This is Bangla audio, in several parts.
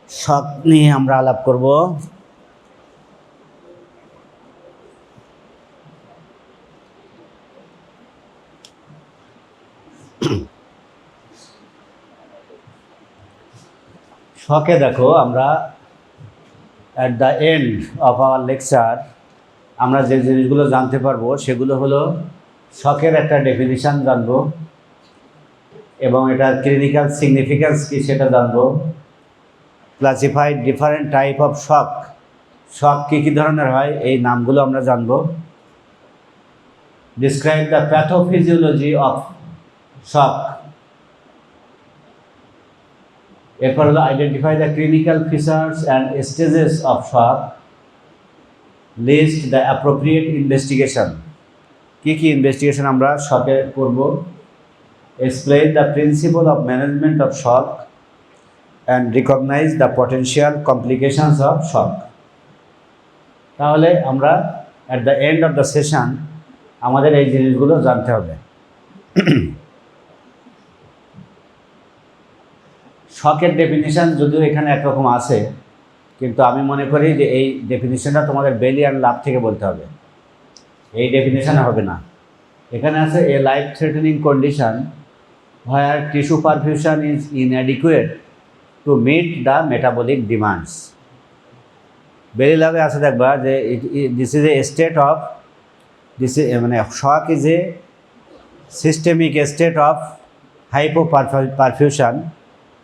শখ নিয়ে আমরা আলাপ করব। শখে দেখো, আমরা at the end of our lecture আমরা যে জিনিসগুলো জানতে পারবো সেগুলো হলো শখের একটা ডেফিনিশন জানবো এবং এটার ক্লিনিক্যাল সিগনিফিক্যান্স কী সেটা জানবো। ক্লাসিফাইড ডিফারেন্ট টাইপ অফ শখ, শখ কী কী ধরনের হয় এই নামগুলো আমরা জানবো। Describe the pathophysiology of shock. এরপর হলো identify the clinical features and stages of shock. List the appropriate investigation, কী কী ইনভেস্টিগেশন আমরা শখে করব। Explain the principle of management of shock and recognize the potential complications of shock. তাহলে আমরা at the end of the session আমাদের এই জিনিসগুলো জানতে হবে। শখের ডেফিনিশন যদিও এখানে একরকম আছে, কিন্তু আমি মনে করি যে এই ডেফিনিশনটা তোমাদের বেলি আর লাভ থেকে বলতে হবে, এই ডেফিনিশনে হবে না। এখানে আছে a life threatening condition where tissue perfusion is inadequate to meet the metabolic demands. Bailey লাভে আছে দেখবা যে this is a state of মানে shock is a systemic state of hypoperfusion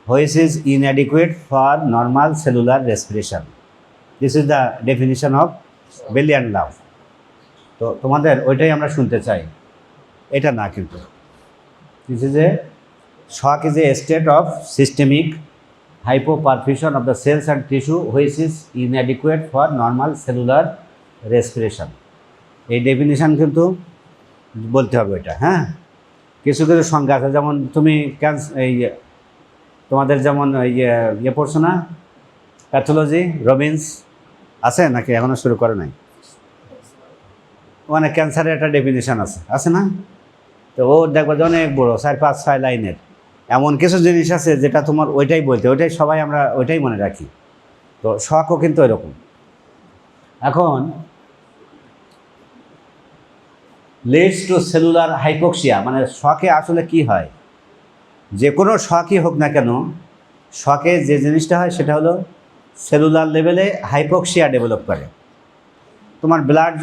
which is inadequate for normal cellular respiration. This is the definition of Belly and Love. তো তোমাদের ওইটাই আমরা শুনতে চাই, এটা না। কিন্তু this is A shock is a state of systemic hypoperfusion of the cells and tissue which is inadequate for normal cellular respiration. এই ডেফিনিশন কিন্তু বলতে হবে এটা। হ্যাঁ, কিছু কিছু সংজ্ঞা আছে, যেমন তুমি এই তোমাদের যেমন ইয়ে পড়ছো না, প্যাথোলজি রবিন্স আছে নাকি এখনও শুরু করে নাই? মানে ক্যান্সারের একটা ডেফিনিশন আছে না? তো ও দেখবো যে অনেক বড়ো 4-5-6 লাইনের এমন কিছু জিনিস আছে যেটা তোমার ওইটাই বলতে, ওইটাই সবাই আমরা ওইটাই মনে রাখি। তো শখও কিন্তু এরকম। এখন লিডস টু সেলুলার হাইপোক্সিয়া, মানে শখে আসলে কি হয়, যে কোনো শখই হোক না কেন, শখে যে জিনিসটা হয় সেটা হলো সেলুলার লেভেলে হাইপোক্সিয়া ডেভেলপ করে। তোমার ব্লাড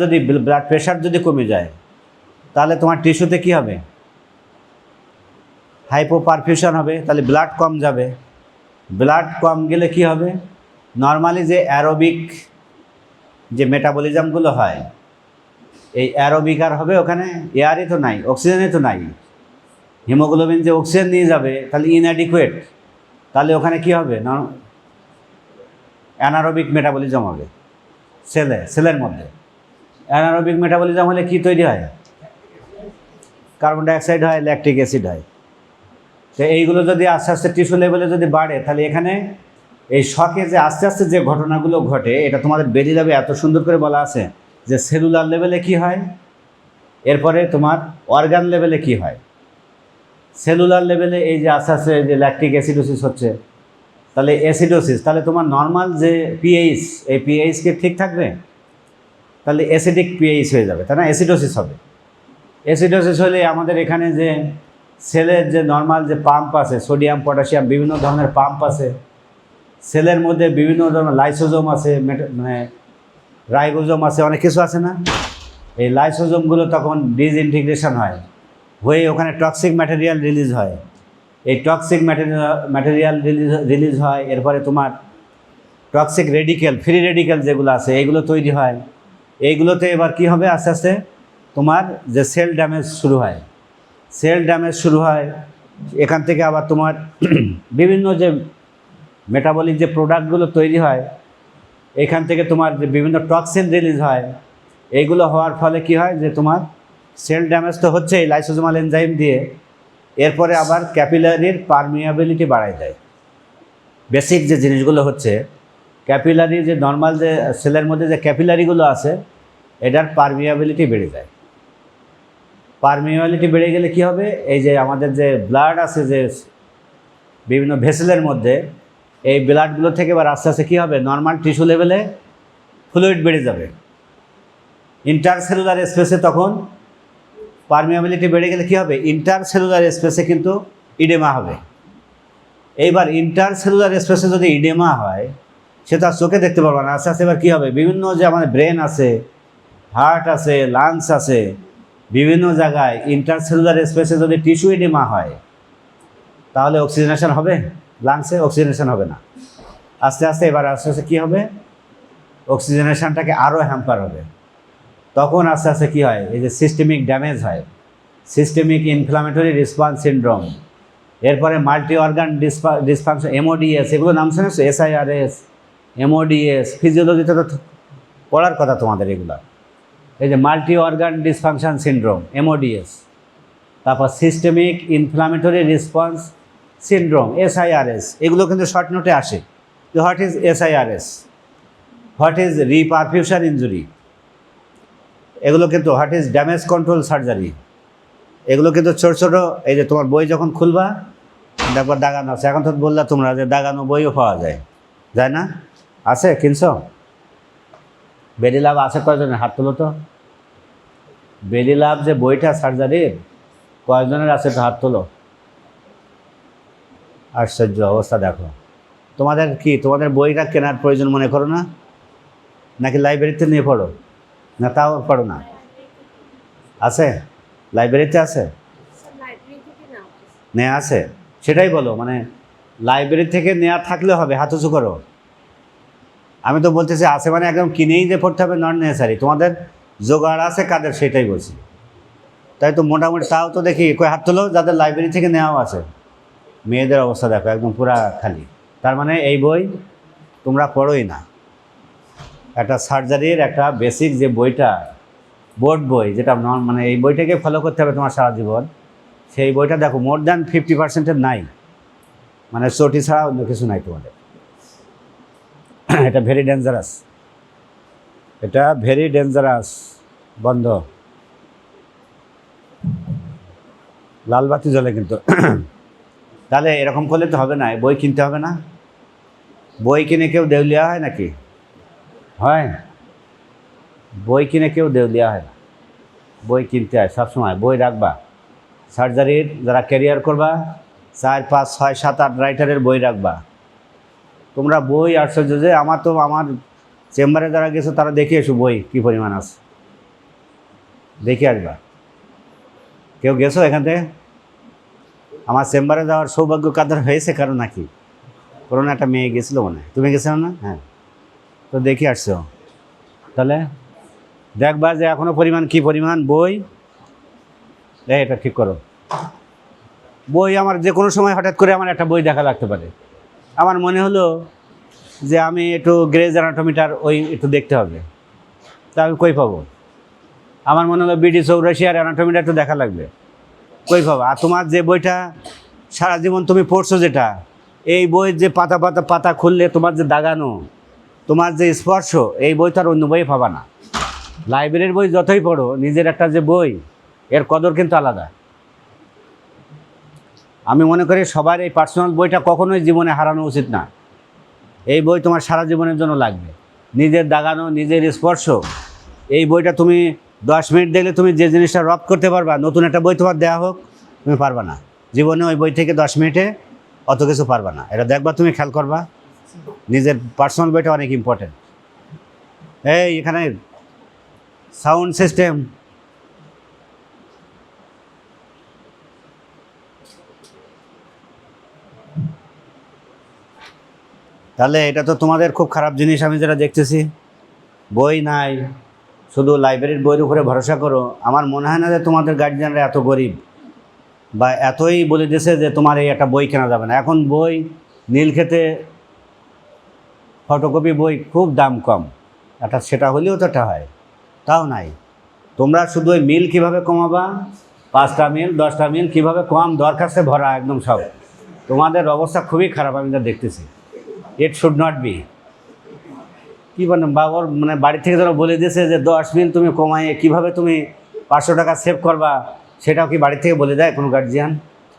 প্রেশার যদি কমে যায় তাহলে তোমার টিস্যুতে কি হবে, হাইপোপারফিউশন হবে, তাহলে ব্লাড কম যাবে। ব্লাড কম গেলে কি হবে, নর্মালি যে অ্যারোবিক যে মেটাবলিজমগুলো হয়, এই অ্যারোবিক আর হবে ওখানে, এয়ারই তো নাই, অক্সিজেনই তো নাই। হিমোগ্লোবিন যে অক্সিজেন নিয়ে যাবে তাহলে ইনঅ্যাডিকুয়েট, তাহলে ওখানে কি হবে, অ্যানারোবিক মেটাবলিজম হবে সেলের মধ্যে। অ্যানারোবিক মেটাবলিজম হলে কি তৈরি হয়, কার্বন ডাইঅক্সাইড হয়, ল্যাকটিক অ্যাসিড হয়। তো এইগুলো যদি আস্তে আস্তে টিস্যু লেভেলে যদি বাড়ে, তাহলে এখানে এই শখে যে আস্তে আস্তে যে ঘটনাগুলো ঘটে, এটা তোমাদের বেরিয়ে যাবে, এত সুন্দর করে বলা আছে যে সেলুলার লেভেলে কি হয়, এরপরে তোমার অর্গান লেভেলে কি হয়। সেলুলার লেভেলে এই যে আস্তে আস্তে যে ল্যাকটিক অ্যাসিডোসিস হচ্ছে, তাহলে অ্যাসিডোসিস, তাহলে তোমার নর্মাল যে পিএইচ, এই পিএইচ কি ঠিক থাকবে, তাহলে অ্যাসিডিক পিএইচ হয়ে যাবে, তাই না, অ্যাসিডোসিস হবে। অ্যাসিডোসিস হলে আমাদের এখানে যে সেলের যে নর্মাল যে পাম্প আছে, সোডিয়াম পটাশিয়াম বিভিন্ন ধরনের পাম্প আছে, সেলের মধ্যে বিভিন্ন ধরনের লাইসোজোম আছে, মানে রাইবোজোম আছে, অনেক কিছু আছে না। এই লাইসোজোমগুলো তখন ডিসইন্টিগ্রেশন হয়, হয়ে ওখানে টক্সিক ম্যাটেরিয়াল রিলিজ হয়। এই টক্সিক ম্যাটেরিয়াল রিলিজ হয়, এরপরে তোমার টক্সিক রেডিক্যাল, ফ্রি রেডিক্যাল যেগুলো আছে এইগুলো তৈরি হয়। এইগুলোতে এবার কি হবে, আস্তে আস্তে তোমার যে সেল ড্যামেজ শুরু হয়, এখান থেকে আবার তোমার বিভিন্ন যে মেটাবলিক যে প্রোডাক্টগুলো তৈরি হয়, এখান থেকে তোমার যে বিভিন্ন টক্সিন রিলিজ হয়। এইগুলো হওয়ার ফলে কি হয়, যে তোমার সেল ড্যামেজ তো হচ্ছেই লাইসোজোমাল এনজাইম দিয়ে, এরপরে আবার ক্যাপিলারির পারমিয়াবিলিটি বাড়ায় দেয়। বেসিক যে জিনিসগুলো হচ্ছে, ক্যাপিলারি যে নর্মাল যে সেলের মধ্যে যে ক্যাপিলারিগুলো আছে, এটার পারমিয়াবিলিটি বেড়ে যায়। পারমিয়াবিলিটি বেড়ে গেলে কি হবে, এই যে আমাদের যে ব্লাড আছে যে বিভিন্ন ভেসেলের মধ্যে, এই ব্লাডগুলো থেকে এবার আস্তে আস্তে কী হবে, নর্মাল টিস্যু লেভেলে ফ্লুইড বেড়ে যাবে। ইন্টারসেলুলার স্পেসে তখন পারমিয়াবিলিটি বেড়ে গেলে কী হবে, ইন্টারসেলুলার স্পেসে কিন্তু ইডেমা হবে। এইবার ইন্টারসেলুলার স্পেসে যদি ইডেমা হয়, সে তো আর চোখে দেখতে পারবে না। আস্তে আস্তে এবার কী হবে, বিভিন্ন যে আমাদের ব্রেন আছে, হার্ট আছে, লাংস আছে, বিভিন্ন জায়গায় ইন্টারসেলুলার স্পেসে যদি টিস্যু ইডেমা হয়, তাহলে অক্সিজেনেশন হবে, লাংসে অক্সিজেনেশন হবে না। আস্তে আস্তে এবার আস্তে আস্তে কী হবে, অক্সিজেনেশনটাকে আরও হ্যাম্পার হবে। তখন আস্তে আস্তে কী হয়, এই যে সিস্টেমিক ড্যামেজ হয়, সিস্টেমিক ইনফ্লামেটরি রেসপন্স সিনড্রোম, এরপরে মাল্টি অর্গান ডিসফাংশন, এমওডিএস, এগুলো নাম শুনেছো, এসআইআরএস, এমওডিএস, ফিজিওলজিতে তো পড়ার কথা তোমাদের এগুলো। এই যে multi organ dysfunction syndrome, MODS, তারপর systemic inflammatory response syndrome, SIRS, এগুলো কিন্তু শর্ট নোটে আসে। What is SIRS, what is reperfusion injury, এগুলো কিন্তু what is damage control surgery, এগুলো কিন্তু ছোটো ছোটো। এই যে তোমার বই যখন খুলবা দেখবার দাগানো আছে, এখন তো বললা তোমরা যে দাগানো বইও পাওয়া যায়, যায় না? আছে, কিনছো? বেডি লাভ আছে কয়জনের, হাত তুলো তো। বেডি লাভ যে বইটা সার্জারির, কয়জনের আছে তো হাত তোলো। আশ্চর্য অবস্থা। দেখো তোমাদের কি, তোমাদের বইটা কেনার প্রয়োজন মনে করো না, নাকি লাইব্রেরিতে নিয়ে পড়ো? না তাও পড়ো না? আছে, লাইব্রেরিতে আছে, নেওয়া আছে, সেটাই বলো। মানে লাইব্রেরি থেকে নেওয়া থাকলে হবে, হাত উঁচু করো। আমি তো বলতেছি আছে মানে একদম কিনেই যে পড়তে হবে নন নেসারি, তোমাদের জোগাড় আছে কাদের সেটাই বলছি। তাই তো মোটামুটি, তাও তো দেখি কই হাত তোলো যাদের লাইব্রেরি থেকে নেওয়াও আছে। মেয়েদের অবস্থা দেখো একদম পুরা খালি। তার মানে এই বই তোমরা পড়োই না। একটা সার্জারির একটা বেসিক যে বইটা, বোর্ড বই, যেটা মানে এই বইটাকে ফলো করতে হবে তোমার সারা জীবন, সেই বইটা দেখো মোর দ্যান 50% নাই, মানে চটি ছাড়া অন্য কিছু নাই তোমাদের। এটা ভেরি ডেঞ্জারাস, এটা ভেরি ডেঞ্জারাস। বন্ধ, লাল বাতি জ্বলে কিন্তু। তাহলে এরকম করলে তো হবে না, বই কিনতে হবে না। বই কিনে কেউ দেউলিয়া হয় নাকি? হয়? বই কিনে কেউ দেউলিয়া হয় না, বই কিনতে হয় সবসময়। বই রাখবা, সার্জারির যারা ক্যারিয়ার করবা 4, 5, 6, 7, 8 রাইটারের বই রাখবা। তোমরা বই আশ্চর্য যে, আমার চেম্বারে যারা গেছো তারা দেখে এসো বই কী পরিমাণ আছে, দেখে আসবা। কেউ গেছো এখান থেকে? আমার চেম্বারে যাওয়ার সৌভাগ্য কাদের হয়েছে কারণ নাকি? কোনো একটা মেয়ে গেছিলো মনে হয়, তুমি গেছো না? হ্যাঁ, তো দেখে আসছো। তাহলে দেখবা যে এখনও পরিমাণ কী পরিমাণ বই। এটা ঠিক করো। বই আমার যে কোনো সময় হঠাৎ করে আমার একটা বই দেখা লাগতে পারে। আমার মনে হলো যে আমি একটু গ্রেজ অ্যানাটমিটার ওই একটু দেখতে হবে, তা আমি কই পাবো? আমার মনে হলো বিডি চৌরাশিয়ার অ্যানাটমিটা একটু দেখা লাগবে, কই পাবো? আর তোমার যে বইটা সারা জীবন তুমি পড়ছো, যেটা এই বইয়ের যে পাতা পাতা পাতা খুললে তোমার যে দাগানো, তোমার যে স্পর্শ, এই বই তো আর অন্য বই পাবা না। লাইব্রেরির বই যতই পড়ো, নিজের একটা যে বই, এর কদর কিন্তু আলাদা। আমি মনে করি সবার এই পার্সোনাল বইটা কখনোই জীবনে হারানো উচিত না। এই বই তোমার সারা জীবনের জন্য লাগবে। নিজের দাগানো, নিজের স্পর্শ, এই বইটা তুমি 10 মিনিট দেখলে তুমি যে জিনিসটা রব করতে পারবা, নতুন একটা বই তোমার দেওয়া হোক তুমি পারবা না। জীবনে ওই বই থেকে 10 মিনিটে অত কিছু পারবা না। এটা দেখবা, তুমি খেয়াল করবা। নিজের পার্সোনাল বইটা অনেক ইম্পর্টেন্ট। এই এখানে সাউন্ড সিস্টেম, তাহলে এটা তো তোমাদের খুব খারাপ জিনিস আমি যেটা দেখতেছি। বই নাই, শুধু লাইব্রেরির বইয়ের উপরে ভরসা করো। আমার মনে হয় না যে তোমাদের গার্জিয়ানরা এত গরিব বা এতই বলে দিয়েছে যে তোমার এই একটা বই কেনা যাবে না। এখন বই নীলক্ষেতে ফটোকপি বই খুব দাম কম, একটা সেটা হলেও তো একটা হয়, তাও নাই। তোমরা শুধু ওই মিল কীভাবে কমাবা, 5টা মিল 10টা মিল কীভাবে কম, দরখাস্তে ভরা একদম সব। তোমাদের অবস্থা খুবই খারাপ আমি যা দেখতেছি। It should not be. কী বলেন বাবর, মানে বাড়ি থেকে যারা বলে দিয়েছে যে 10 মিল তুমি কমাইয়ে কীভাবে তুমি 500 টাকা সেভ করবা, সেটাও কি বাড়ি থেকে বলে দেয় কোনো গার্জিয়ান?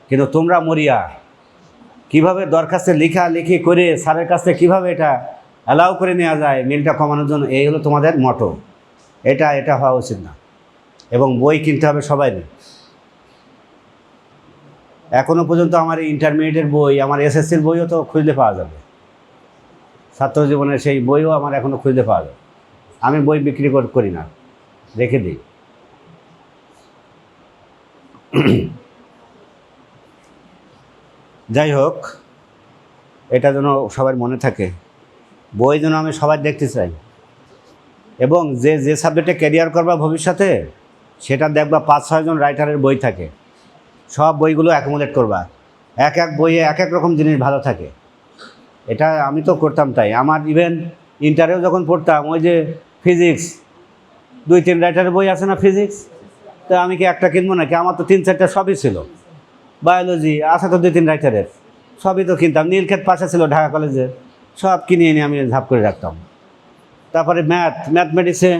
কিন্তু তোমরা মরিয়া কিভাবে দরখাস্তে লেখালেখি করে স্যারের কাছে কিভাবে এটা অ্যালাউ করে নেওয়া যায় মিলটা কমানোর জন্য, এই হলো তোমাদের মটো। এটা হওয়া উচিত না। এবং বই কিনতে হবে সবাই। এখনও পর্যন্ত আমার এই ইন্টারমিডিয়েটের বই, আমার এসএসসির বইও তো খুঁজলে পাওয়া যাবে, ছাত্র জীবনের সেই বইও আমার এখনও খুঁজলে পাওয়া যাবে। আমি বই বিক্রি করি না, রেখে দিই। যাই হোক, এটা যেন সবার মনে থাকে, বই যেন আমি সবাই দেখতে চাই। এবং যে সাবজেক্টে ক্যারিয়ার করবা ভবিষ্যতে, সেটা দেখবা 5-6 জন রাইটারের বই থাকে, সব বইগুলো অ্যাকোমোডেট করবা। এক বইয়ে এক রকম জিনিস ভালো থাকে। এটা আমি তো করতাম তাই। আমার ইভেন ইন্টারেও যখন পড়তাম, ওই যে ফিজিক্স 2-3 রাইটারের বই আছে না ফিজিক্স, তো আমি কি একটা কিনবো নাকি? আমার তো 3-4টা সবই ছিল। বায়োলজি আছে তো 2-3 রাইটারের, সবই তো কিনতাম। নীলক্ষেত পাশে ছিল ঢাকা কলেজে, সব কিনে এনে আমি ঝাপ করে রাখতাম। তারপরে ম্যাথমেটিক্সে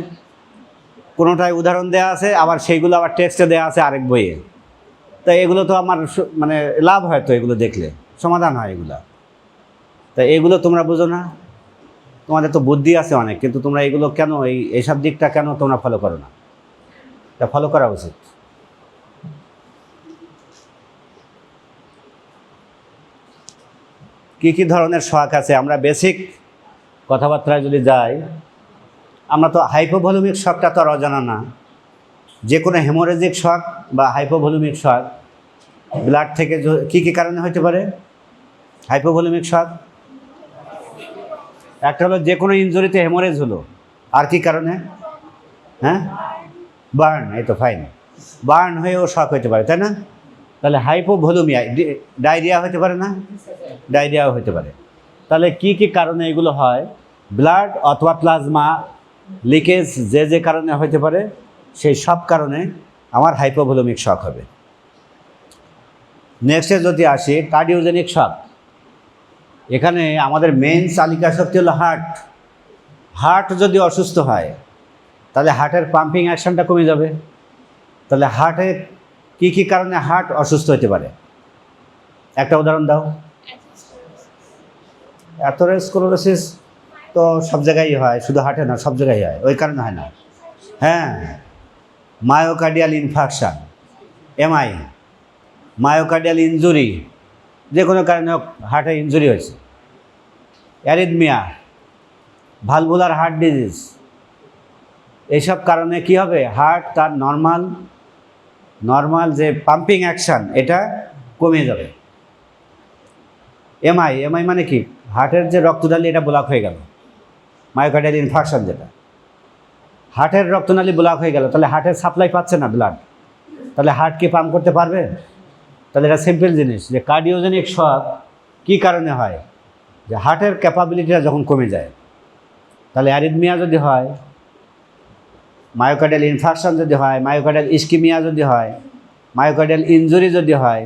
কোনোটায় উদাহরণ দেওয়া আছে, আবার সেইগুলো আবার টেক্সটে দেওয়া আছে আরেক বইয়ে। তাই এগুলো তো আমার মানে লাভ হয়, তো এগুলো দেখলে সমাধান হয় এগুলো। তাই এগুলো তোমরা বুঝো না, তোমাদের তো বুদ্ধি আছে অনেক, কিন্তু তোমরা এগুলো কেন, এইসব দিকটা কেন তোমরা ফলো করো না? তা ফলো করা উচিত। কী ধরনের শখ আছে? আমরা বেসিক কথাবার্তায় যদি যাই, আমরা তো হাইপোভলিউমিক শখটা তো আর অজানা না। যে কোনো হেমোরেজিক শখ বা হাইপোভলিউমিক শখ ব্লাড থেকে কী কারণে হতে পারে? হাইপোভলিউমিক শখ একটা হলো যে কোনো ইনজুরিতে হেমোরেজ হলো, আর কি কারণে? হ্যাঁ, বার্ন। এই তো ফাইন, বার্ন হয়েও শখ হতে পারে, তাই না? তাহলে হাইপোভলিউমিয়া, ডায়রিয়া হতে পারে না? ডায়রিয়াও হতে পারে। তাহলে কি কারণে এগুলো হয়? ব্লাড অথবা প্লাজমা লিকেজ যে কারণে হতে পারে, সেই সব কারণে আমার হাইপোভলিউমিক শক হবে। নেক্সটে যদি আসি কার্ডিওজেনিক শক, এখানে আমাদের মেইন চালিকা শক্তি হলো হার্ট যদি অসুস্থ হয়, তাহলে হার্টের পাম্পিং অ্যাকশনটা কমে যাবে। তাহলে হার্টের কী কারণে হার্ট অসুস্থ হতে পারে? একটা উদাহরণ দাও। অ্যাথেরোস্ক্লেরোসিস তো সব জায়গায় হয়, শুধু হার্টে না, সব জায়গায় হয়, ওই কারণে হয় না। হ্যাঁ, মায়োকার্ডিয়াল ইনফাকশান, এমআই, মায়োকার্ডিয়াল ইনজুরি, যে কোনো কারণে হার্টে ইনজুরি হয়েছে। অ্যারিথমিয়া, ভালভুলার হার্ট ডিজিজ, এইসব কারণে কি হবে? হার্ট তার নর্মাল যে পাম্পিং অ্যাকশান, এটা কমে যাবে। এমআই মানে কি? হার্টের যে রক্তনালী, এটা ব্লক হয়ে গেল। মায়োকার্ডিয়াল ইনফাকশন যেটা, হার্টের রক্তনালী ব্লক হয়ে গেল, তাহলে হার্টের সাপ্লাই পাচ্ছে না ব্লাড, তাহলে হার্ট কি পাম্প করতে পারবে? তাহলে এটা সিম্পল জিনিস যে কার্ডিওজেনিক শক কী কারণে হয়? যে হার্টের ক্যাপাবিলিটিটা যখন কমে যায়। তাহলে অ্যারিথমিয়া যদি হয়, মায়োকার্ডিয়াল ইনফাকশন যদি হয়, মায়োকার্ডিয়াল ইস্কিমিয়া যদি হয়, মায়োকার্ডিয়াল ইনজুরি যদি হয়,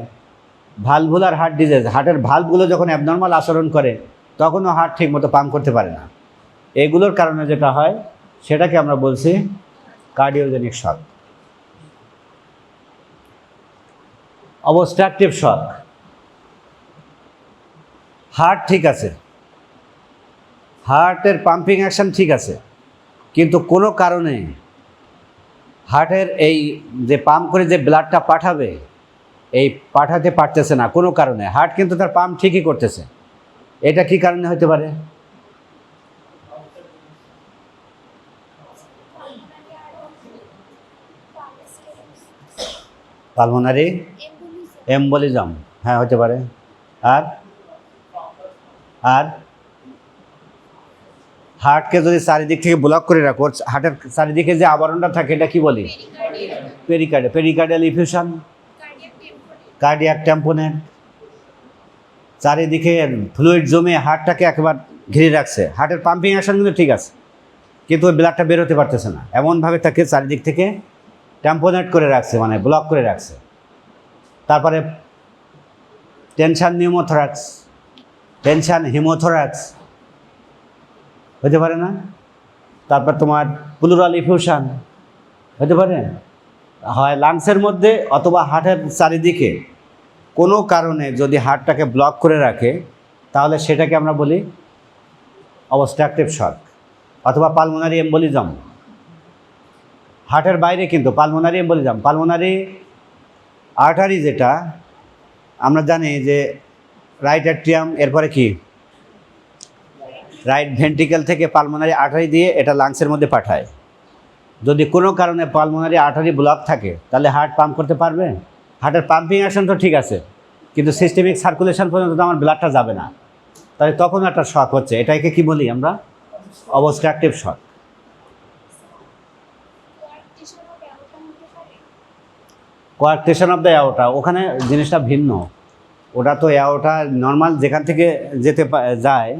ভালভুলার হার্ট ডিজিজ, হার্টের ভালভগুলো যখন অ্যাবনর্মাল আচরণ করে, তখনও হার্ট ঠিকমতো পাম্প করতে পারে না। এগুলোর কারণে যেটা হয়, সেটাকে আমরা বলছি কার্ডিওজেনিক শক। অবস্ট্রাকটিভ শক, হার্ট ঠিক আছে, হার্টের পাম্পিং অ্যাকশন ঠিক আছে, কিন্তু কোনো কারণে হার্টের এই যে পাম্প করে যে ব্লাডটা পাঠাবে, এই পাঠাতে পারতেছে না কোনো কারণে। হার্ট কিন্তু তার পাম্প ঠিকই করতেছে, এটা কি কারণে হতে পারে? পালমোনারি এম্বোলিজম, হ্যাঁ হতে পারে। আর হার্টকে যদি চারিদিক থেকে ব্লক করে রাখো, হার্টের চারিদিকে যে আবরণটা থাকে, এটা কি বলি? পেরিকার্ডিয়াল ইফিউশন, কার্ডিয়াক ট্যাম্পোনেট, চারিদিকে ফ্লুইড জমে হার্টটাকে একেবারে ঘিরে রাখছে। হার্টের পাম্পিং অ্যাকশন কিন্তু ঠিক আছে, কিন্তু ওই ব্লাডটা বেরোতে পারতেছে না, এমনভাবে তাকে চারিদিক থেকে ট্যাম্পোনেট করে রাখছে, মানে ব্লক করে রাখছে। তারপরে টেনশন নিউমোথোরাক্স, টেনশন হিমোথোরাক্স হতে পারে না? তারপর তোমার প্লুরাল ইফিউশন হতে পারে, হয় লাংসের মধ্যে অথবা হার্টের চারিদিকে। কোনো কারণে যদি হার্টটাকে ব্লক করে রাখে তাহলে সেটাকে আমরা বলি অবস্ট্রাকটিভ শক অথবা পালমোনারি এম্বোলিজম। হার্টের বাইরে কিন্তু পালমোনারি এম্বোলিজম, পালমোনারি আর্টারি যেটা আমরা জানি যে রাইট অ্যাট্রিয়াম, এরপরে কি রাইট ভেন্ট্রিকেল থেকে পালমোনারি আর্টারি দিয়ে এটা লাংসের মধ্যে পাঠায়। যদি কোনো কারণে পালমোনারি আর্টারি ব্লক থাকে তাহলে হার্ট পাম্প করতে পারবে? হার্টের পাম্পিং অ্যাকশন তো ঠিক আছে, কিন্তু সিস্টেমিক সার্কুলেশন পর্যন্ত তো আমার ব্লাডটা যাবে না, তাহলে তখন একটা শক হচ্ছে। এটাকে কি বলি আমরা? Obstructive shock. Coarctation of the aorta, ওখানে জিনিসটা ভিন্ন। ওটা তো অ্যাওর্টা নর্মাল যেখান থেকে যায়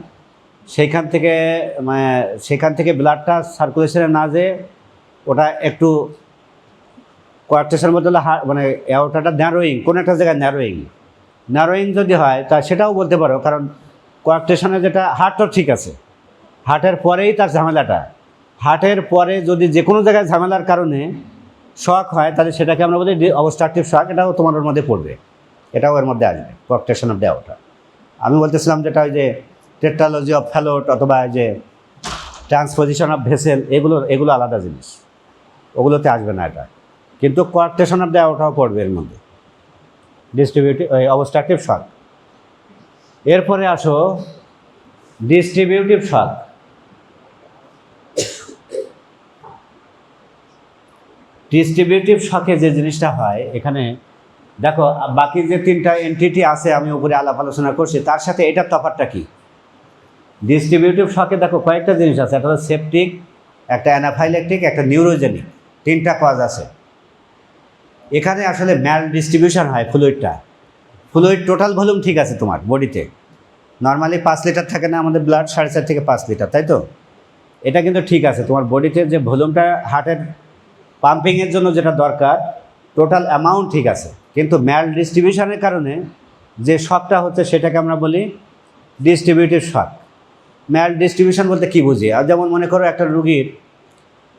সেখান থেকে ব্লাডটা সার্কুলেশনে না যেয়ে ওটা একটু কোয়ার্কটেশনের মধ্যে হলে মানে অ্যাওর্টাটা ন্যারোয়িং, কোনো একটা জায়গায় ন্যারোয়িং যদি হয় তা সেটাও বলতে পারো, কারণ কোয়ার্কটেশনে যেটা হার্ট তো ঠিক আছে, হার্টের পরেই তার ঝামেলাটা। হার্টের পরে যদি যে কোনো জায়গায় ঝামেলার কারণে শক হয় তাহলে সেটাকে আমরা বলি অবস্ট্রাকটিভ শক। এটাও তোমার ওর মধ্যে পড়বে, এটাও এর মধ্যে আসবে, কোয়ার্কটেশন অফ দ্য অ্যাওর্টা। আমি বলতেছিলাম যেটা ওই যে টেট্রালজি অফ ফ্যালোট অথবা যে ট্রান্সপোজিশন অফ ভেসেল, এগুলো আলাদা জিনিস, ওগুলোতে আসবে না এটা। কিন্তু কোয়ার্কটেশন অফ দ্য অ্যাওর্টাও পড়বে এর মধ্যে, অবস্ট্রাকটিভ শক। এরপরে আসো ডিস্ট্রিবিউটিভ শক। ডিস্ট্রিবিউটিভ শকে যে জিনিসটা হয়, এখানে দেখো বাকি যে তিনটা এন্টিটি আছে আমি উপরে আলাপ আলোচনা করছি, তার সাথে এটার তফাৎটা কি? ডিস্ট্রিবিউটিভ শকে দেখো কয়েকটা জিনিস আছে, একটা হলো সেপটিক, একটা অ্যানাফাইলেকটিক, একটা নিউরোজেনিক, তিনটা কজ আছে। এখানে আসলে ম্যাল ডিস্ট্রিবিউশন হয় ফ্লুইড টোটাল ভলিউম ঠিক আছে তোমার বডিতে, নর্মালি 5 লিটার থাকে না আমাদের ব্লাড, 4.5 থেকে 5 লিটার, তাই তো? এটা কিন্তু ঠিক আছে, তোমার বডিতে যে ভলিউমটা হার্টের পাম্পিংয়ের জন্য যেটা দরকার টোটাল অ্যামাউন্ট ঠিক আছে, কিন্তু ম্যাল ডিস্ট্রিবিউশনের কারণে যে শকটা হচ্ছে সেটাকে আমরা বলি ডিস্ট্রিবিউটিভ শক। ম্যাল ডিস্ট্রিবিউশন বলতে কী বুঝি? আর যেমন মনে করো একটা রুগীর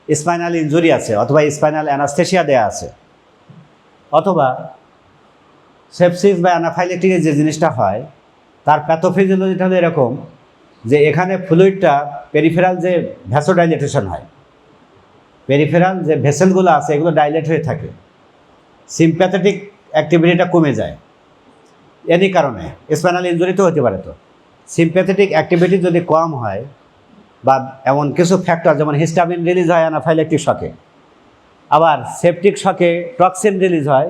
স্পাইনাল ইনজুরি আছে অথবা স্পাইনাল অ্যানাস্থেসিয়া দেয়া আছে, অথবা সেপসিস বা অ্যানাফাইলেকটিকের যে জিনিসটা হয় তার প্যাথোফিজিওলজিটা হলো এরকম যে এখানে ফ্লুইডটা পেরিফেরাল যে ভ্যাসোডাইলেটেশন হয়, পেরিফেরাল যে ভেসেলগুলো আছে এগুলো ডাইলেট হয়ে থাকে, সিম্প্যাথেটিক অ্যাক্টিভিটিটা কমে যায়। এনি কারণে স্পাইনাল ইনজুরিতেও হতে পারে। তো সিম্প্যাথেটিক অ্যাক্টিভিটি যদি কম হয় বা এমন কিছু ফ্যাক্টর যেমন হিস্টামিন রিলিজ হয় অ্যানাফাইলেকটিক শকে, আবার সেপটিক শকে টক্সিন রিলিজ হয়,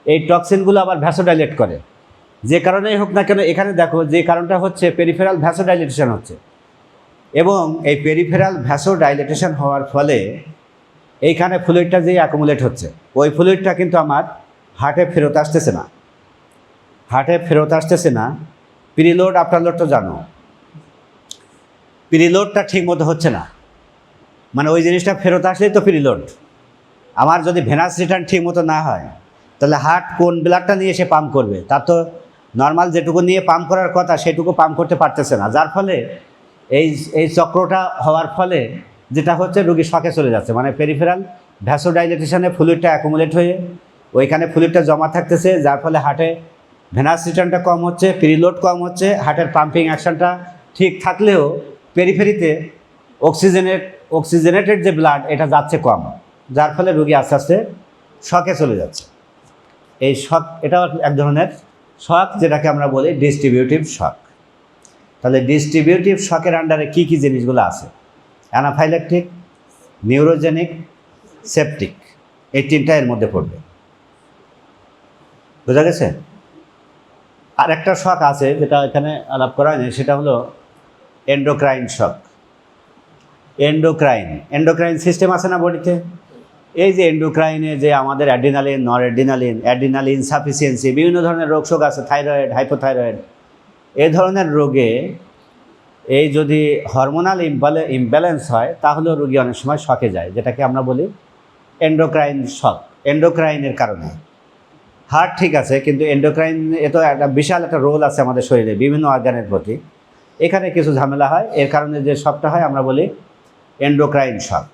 এই টক্সিনগুলো আবার ভ্যাসোডাইলেট করে। যে কারণেই হোক না কেন এখানে দেখো যে কারণটা হচ্ছে পেরিফেরাল ভ্যাসোডাইলেটেশন হচ্ছে, এবং এই পেরিফেরাল ভ্যাসোডাইলেটেশন হওয়ার ফলে এইখানে ফ্লুইডটা যে অ্যাকুমুলেট হচ্ছে ওই ফ্লুইডটা কিন্তু আমার হার্টে ফেরত আসতেছে না। প্রিলোড আফটারলোড তো জানো, প্রিলোডটা ঠিক মতো হচ্ছে না, মানে ওই জিনিসটা ফেরত আসলেই তো প্রিলোড। আমার যদি ভেনাস রিটার্ন ঠিক মতো না হয় তাহলে হার্ট কোন ব্লাডটা নিয়ে এসে পাম্প করবে? তার তো নর্মাল যেটুকু নিয়ে পাম্প করার কথা সেটুকু পাম্প করতে পারতেছে না, যার ফলে এই চক্রটা হওয়ার ফলে যেটা হচ্ছে রুগী শকে চলে যাচ্ছে, মানে পেরিফেরাল ভ্যাসোডাইলেটেশনে ফ্লুইডটা অ্যাকুমুলেট হয়ে ওইখানে ফ্লুইডটা জমা থাকতেছে, যার ফলে হার্টে ভেনাস রিটার্নটা কম হচ্ছে, প্রিলোড কম হচ্ছে, হার্টের পাম্পিং অ্যাকশনটা ঠিক থাকলেও পেরিফেরিতে অক্সিজেনেটেড যে ব্লাড এটা যাচ্ছে কম, যার ফলে রুগী আস্তে আস্তে শকে চলে যাচ্ছে। এই শক এটাও এক ধরনের শক, যেটাকে আমরা বলি ডিস্ট্রিবিউটিভ শক। তাহলে ডিস্ট্রিবিউটিভ শকের আন্ডারে কী কী জিনিসগুলো আছে? অ্যানাফাইলেকটিক, নিউরোজেনিক, সেপটিক, এই তিনটা এর মধ্যে পড়বে। বোঝা গেছে? আর একটা শক আছে যেটা এখানে আলাপ করা হয়নি, সেটা হলো এন্ডোক্রাইন শক। এন্ডোক্রাইন সিস্টেম আছে না বডিতে? এই যে এন্ডোক্রাইনে যে আমাদের অ্যাড্রিনালিন, অ্যাড্রিনাল ইনসাফিসিয়েন্সি, বিভিন্ন ধরনের রোগ শোক আছে, থাইরয়েড, হাইপোথাইরয়েড, এই ধরনের রোগে এই যদি হরমোনাল ইমব্যালেন্স হয় তাহলেও রোগী অনেক সময় শকে যায়, যেটাকে আমরা বলি এন্ডোক্রাইন শক। এন্ডোক্রাইনের কারণে হার্ট ঠিক আছে, কিন্তু এন্ডোক্রাইন এ তো একটা বিশাল একটা রোল আছে আমাদের শরীরে বিভিন্ন অর্গানের প্রতি, এখানে কিছু ঝামেলা হয়, এর কারণে যে শকটা হয় আমরা বলি এন্ডোক্রাইন শক।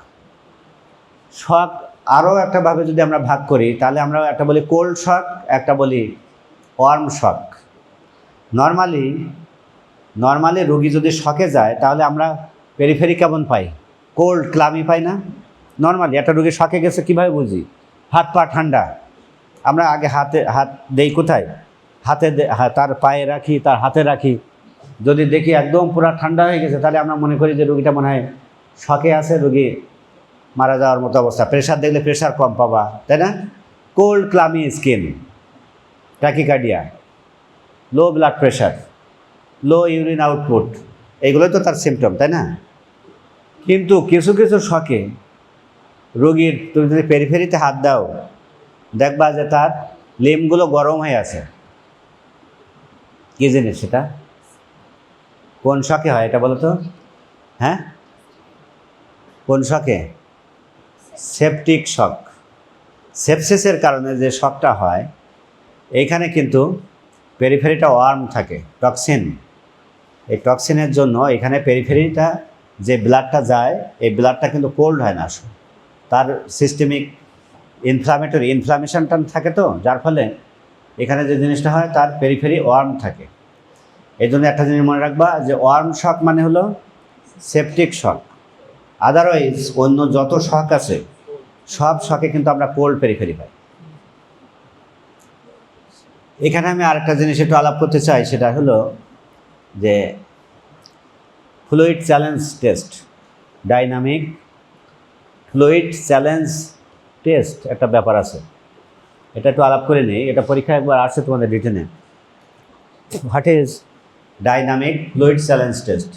শক আরও একটাভাবে যদি আমরা ভাগ করি তাহলে আমরা একটা বলি কোল্ড শক, একটা বলি ওয়ার্ম শক। নর্মালি রোগী যদি শকে যায় তাহলে আমরা পেরিফেরি কেমন পাই? কোল্ড, ক্লামি পাই না? নর্মালি একটা রোগী শকে গেছে কীভাবে বুঝি? হাত পা ঠান্ডা। আমরা আগে হাত দেই কোথায়? তার পায়ে রাখি, তার হাতে রাখি। যদি দেখি একদম পুরো ঠান্ডা হয়ে গেছে তাহলে আমরা মনে করি যে রোগীটা মনে হয় শকে আছে, রোগী মারা যাওয়ার মতো অবস্থা। প্রেশার দেখলে প্রেশার কম পাবা, তাই না? Cold, clammy skin, tachycardia, low blood pressure, low urine output, এইগুলোই তো তার সিমটম, তাই না? কিন্তু কিছু কিছু শকে রোগীর তুমি যদি পেরিফেরিতে হাত দাও দেখবা যে তার লিম্বগুলো গরম হয়ে আছে। কী জিনিস সেটা? কোন শকে হয় এটা বলো তো? হ্যাঁ, কোন শকে? Septic shock. সেপসিসের কারণে যে শকটা হয় এইখানে কিন্তু পেরিফেরিটা ওয়ার্ম থাকে, টক্সিন। এই টক্সিনের জন্য এখানে পেরিফেরিটা যে ব্লাডটা যায় এই ব্লাডটা কিন্তু কোল্ড হয় না, তার সিস্টেমিক ইনফ্লামেশনটা থাকে, তো যার ফলে এখানে যে জিনিসটা হয় তার পেরিফেরি ওয়ার্ম থাকে। এই জন্য একটা জিনিস মনে রাখবা যে ওয়ার্ম শক মানে হলো সেপটিক শক। আদারওয়াইজ অন্য যত শক আছে সব শকে কিন্তু আমরা কোল্ড পেরিফেরি পাই। এখানে আমি আরেকটা জিনিস একটু আলাপ করতে চাই, সেটা হলো যে fluid challenge test, dynamic fluid challenge test একটা ব্যাপার আছে, এটা একটু আলাপ করে নিই। এটা পরীক্ষা একবার আসছে তোমাদের রিটেনে। What is dynamic fluid challenge test?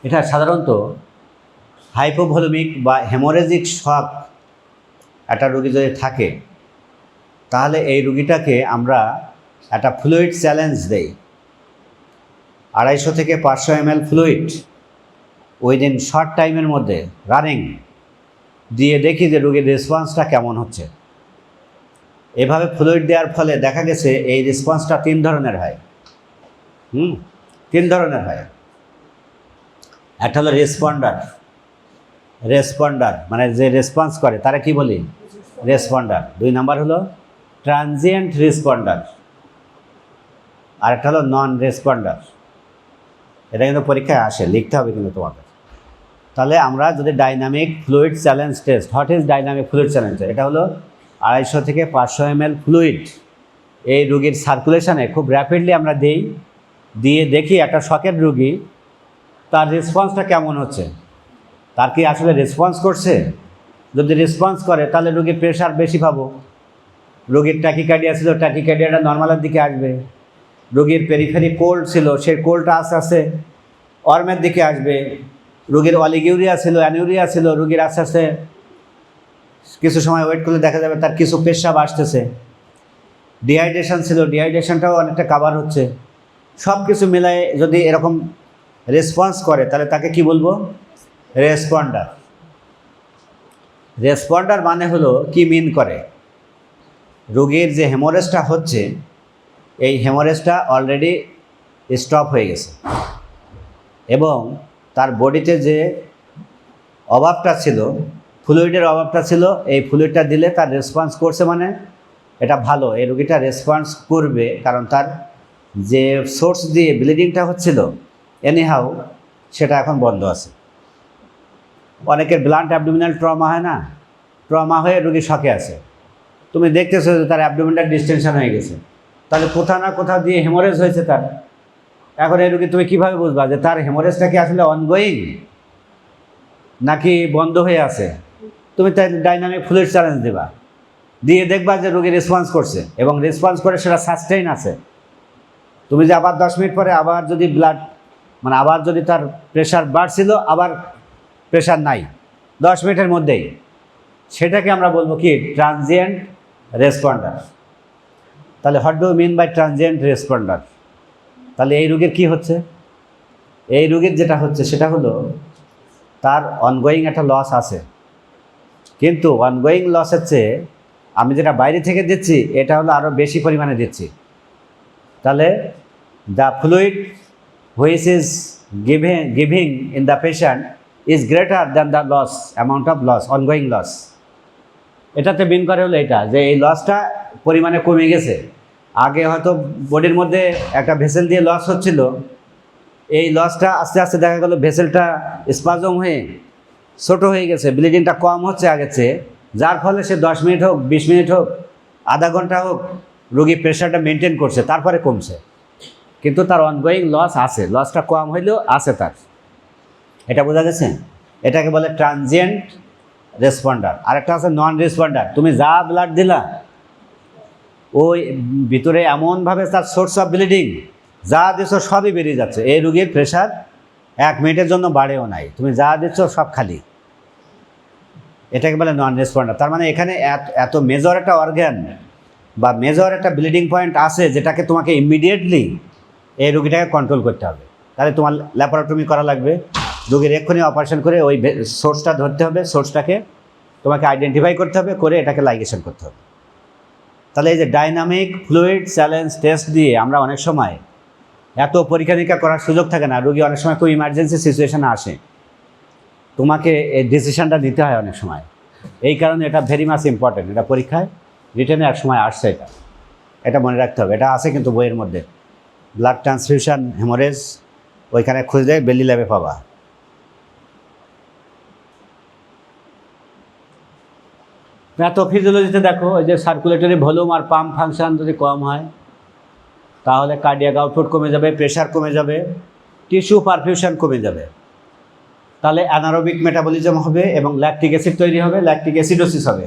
এটা সাধারণত হাইপোভলিমিক বা হেমোরেজিক শক একটা রোগী যদি থাকে তাহলে এই রোগীটাকে আমরা একটা ফ্লুইড চ্যালেঞ্জ দেই। 250 থেকে 500 ml ফ্লুইড উইদিন শর্ট টাইমের মধ্যে রানিং দিয়ে দেখি যে রোগীর রেসপন্সটা কেমন হচ্ছে। এভাবে ফ্লুইড দেওয়ার ফলে দেখা গেছে এই রেসপন্সটা 3 ধরনের হয়। 3 ধরনের হয়। একটা হলো রেসপন্ডার মানে যে রেসপন্স করে তারা কি বলি? রেসপন্ডার। 2 নাম্বার হলো ট্রানজিয়েন্ট রেসপন্ডার, আর একটা হলো নন রেসপন্ডার। এটা কিন্তু পরীক্ষায় আসে, লিখতে হবে কিন্তু তোমাদের। তাহলে আমরা যদি dynamic fluid challenge test, what is dynamic fluid challenge? এটা হলো 250 থেকে 500 ml ফ্লুইড এই রোগীর সার্কুলেশনে খুব র্যাপিডলি আমরা দিয়ে দেখি একটা শকের রোগী তার রেসপন্সটা কেমন হচ্ছে, তার কি আসলে রেসপন্স করছে। যদি রেসপন্স করে তাহলে রোগীর প্রেশার বেশি পাবো, রোগীর ট্যাকিকার্ডিয়া ছিল ট্যাকিকার্ডিয়াটা নর্মালের দিকে আসবে, রোগীর পেরিফেরি কোল্ড ছিল সেই কোল্ডটা আস্তে আস্তে ওয়ার্মের দিকে আসবে, রোগীর অলিগিউরিয়া ছিল অ্যানিউরিয়া ছিল, রোগীর আস্তে আস্তে কিছু সময় ওয়েট করলে দেখা যাবে তার কিছু পেশাব আসতেছে, ডিহাইড্রেশন ছিল ডিহাইড্রেশনটাও অনেকটা কাভার হচ্ছে। সব কিছু মিলায়ে যদি এরকম রেসপন্স করে তাহলে তাকে কি বলবো? রেসপন্ডার মানে হলো কি মিন করে? রোগীর যে হেমোরেজটা হচ্ছে এই হেমোরেজটা অলরেডি স্টপ হয়ে গেছে এবং তার বডিতে যে অভাবটা ছিল, ফ্লুইডের অভাবটা ছিল, এই ফ্লুইডটা দিলে তার রেসপন্স করছে, মানে এটা ভালো, এই রোগীটা রেসপন্স করবে, কারণ তার যে সোর্স দিয়ে ব্লিডিংটা হচ্ছিল এনিহাউ সেটা এখন বন্ধ আছে। অনেকের ব্লান্ট অ্যাবডোমিনাল ট্রমা হয় না, ট্রমা হয়ে রোগী শকে আছে, তুমি দেখতেছো যে তার অ্যাবডোমিনটা ডিস্টেনশন হয়ে গেছে, তাহলে কোথাও না কোথাও দিয়ে হেমোরেজ হয়েছে তার। এখন এই রোগী তুমি কীভাবে বুঝবা যে তার হেমোরেজটা কি আসলে অনগোয়িং নাকি বন্ধ হয়ে আছে? তুমি তাই ডাইনামিক ফ্লুইড চ্যালেঞ্জ দেবা, দিয়ে দেখবা যে রোগী রেসপন্স করছে এবং রেসপন্স করে সেটা সাস্টেইন আছে। তুমি যে আবার 10 মিনিট পরে আবার যদি আবার যদি তার প্রেশার বাড়ছিল আবার প্রেশার নাই 10 মিনিটের মধ্যেই, সেটাকে আমরা বলবো কি? Transient responder. তাহলে what do mean by transient responder? তাহলে এই রোগীর কি হচ্ছে? এই রোগীর যেটা হচ্ছে সেটা হলো তার অনগোয়িং একটা লস আছে, কিন্তু অনগোয়িং লসের চেয়ে আমি যেটা বাইরে থেকে দিচ্ছি এটা হলো আরও বেশি পরিমাণে দিচ্ছি। তাহলে the fluid which is giving in the patient is greater than the loss amount of loss, ongoing loss. এটাতে মিন করে হলো এটা যে এই লসটা পরিমাণে কমে গেছে, আগে হয়তো বডির মধ্যে একটা ভেসেল দিয়ে লস হচ্ছিল, এই লসটা আস্তে আস্তে দেখা গেল ভেসেলটা স্পাজম হয়ে ছোটো হয়ে গেছে, ব্লিডিংটা কম হচ্ছে আগের চেয়ে, যার ফলে সে 10 মিনিট হোক, 20 মিনিট হোক, আধা ঘন্টা হোক, রোগী প্রেশারটা মেনটেন করছে, তারপরে কমছে, কিন্তু তার অনগোয়িং লস আছে, লসটা কম হইলেও আছে তার। এটা বোঝা গেছে? এটাকে বলে ট্রানজিয়েন্ট রেসপন্ডার। আরেকটা আছে নন রেসপন্ডার। তুমি যা ব্লাড দিলা, ওই ভিতরে এমনভাবে তার সোর্স অফ ব্লিডিং যা দিচ্ছ সবই বেরিয়ে যাচ্ছে, এই রোগীর প্রেশার 1 মিনিটের জন্য বাড়েও নাই, তুমি যা দিচ্ছ সব খালি। এটাকে বলে নন রেসপন্ডার। তার মানে এখানে এত মেজর একটা অর্গ্যান বা মেজর একটা ব্লিডিং পয়েন্ট আছে যেটাকে তোমাকে ইমিডিয়েটলি এই রোগীটাকে কন্ট্রোল করতে হবে। তাহলে তোমার ল্যাপারোটমি করা লাগবে, রোগীর এক্ষুনি অপারেশন করে ওই সোর্সটা ধরতে হবে, সোর্সটাকে তোমাকে আইডেন্টিফাই করতে হবে, করে এটাকে লাইগেশন করতে হবে। তাহলে এই যে ডাইনামিক ফ্লুইড চ্যালেঞ্জ টেস্ট দিয়ে আমরা অনেক সময় এত পরীক্ষা নিরীক্ষা করার সুযোগ থাকে না, রোগী অনেক সময় খুব ইমার্জেন্সি সিচুয়েশানে আসে, তোমাকে এই ডিসিশনটা নিতে হয় অনেক সময়। এই কারণে এটা ভেরি মাচ ইম্পর্টেন্ট। এটা পরীক্ষায় রিটেনে এক সময় আসছে, এটা মনে রাখতে হবে। এটা আছে কিন্তু বইয়ের মধ্যে, ব্লাড ট্রান্সফিউশন হেমোরেজ, ওইখানে খুঁজলে বেলি ল্যাবে পাবা। প্যাথোফিজিওলজিতে দেখো, ওই যে সার্কুলেটরি ভলিউম আর পাম্প ফাংশন যদি কম হয় তাহলে কার্ডিয়াক আউটপুট কমে যাবে, প্রেশার কমে যাবে, টিস্যু পারফিউশন কমে যাবে, তাহলে অ্যানারোবিক মেটাবলিজম হবে এবং ল্যাকটিক অ্যাসিড তৈরি হবে, ল্যাকটিক অ্যাসিডোসিস হবে,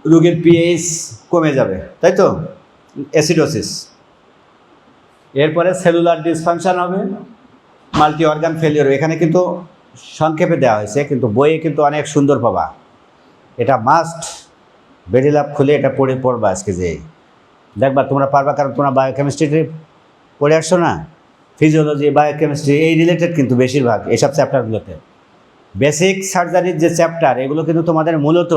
রোগীর পিএইচ কমে যাবে, তাই তো, অ্যাসিডোসিস। এরপরে সেলুলার ডিসফাংশন হবে, মাল্টি অর্গান ফেলিওর। এখানে কিন্তু সংক্ষেপে দেওয়া হয়েছে, কিন্তু বইয়ে কিন্তু অনেক সুন্দর পাবা। এটা মাস্ট বেডি ল্যাব খুলে এটা পড়বা আজকে, যে দেখবা তোমরা পারবা, কারণ তোমরা বায়োকেমিস্ট্রিতে পড়ে আসছো না, ফিজিওলজি, বায়োকেমিস্ট্রি এই রিলেটেড কিন্তু বেশিরভাগ এইসব চ্যাপ্টারগুলোতে। বেসিক সার্জারির যে চ্যাপ্টার, এগুলো কিন্তু তোমাদের মূলত